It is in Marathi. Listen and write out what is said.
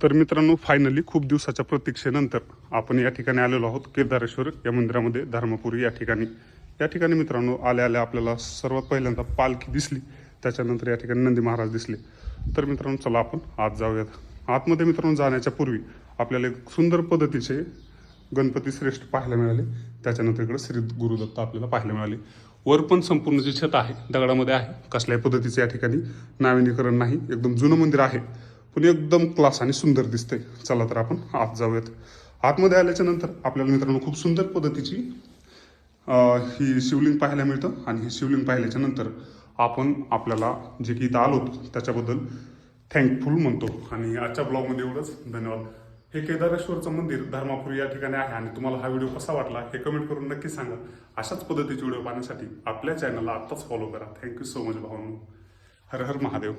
तर मित्रांनो, फायनली खूप दिवसाच्या प्रतीक्षेनंतर आपण या ठिकाणी आलेलो आहोत केदारेश्वर या मंदिरामध्ये, धर्मपुरी या ठिकाणी मित्रांनो आल्या आल्या आपल्याला सर्वात पहिल्यांदा पालखी दिसली, त्याच्यानंतर या ठिकाणी नंदी महाराज दिसले। तर मित्रांनो चला आपण आत जाऊयात। आतमध्ये मित्रांनो जाण्याच्या पूर्वी आपल्याला एक सुंदर पद्धतीचे गणपती श्रेष्ठ पाहायला मिळाले, त्याच्यानंतर इकडे श्री गुरुदत्त आपल्याला पाहायला मिळाले। वर पण संपूर्ण जे छत आहे दगडामध्ये आहे, कसल्याही पद्धतीचे या ठिकाणी नाविन्यकरण नाही, एकदम जुनं मंदिर आहे पण एकदम क्लास आणि सुंदर दिसतंय। चला तर आपण आत जाऊयात। आतमध्ये आल्याच्या नंतर आपल्याला मित्रांनो खूप सुंदर पद्धतीची ही शिवलिंग पाहायला मिळतं आणि हे शिवलिंग पाहिल्याच्या नंतर आपण आपल्याला जे की इथं आलो त्याच्याबद्दल थँकफुल म्हणतो। आणि आजच्या ब्लॉगमध्ये एवढंच, धन्यवाद। हे केदारेश्वरचं मंदिर धर्मापुरी या ठिकाणी आहे आणि तुम्हाला हा व्हिडिओ कसा वाटला हे कमेंट करून नक्की सांगा। अशाच पद्धतीचे व्हिडिओ पाहण्यासाठी आपल्या चॅनलला आत्ताच फॉलो करा। थँक्यू सो मच भावांनो। हर हर महादेव।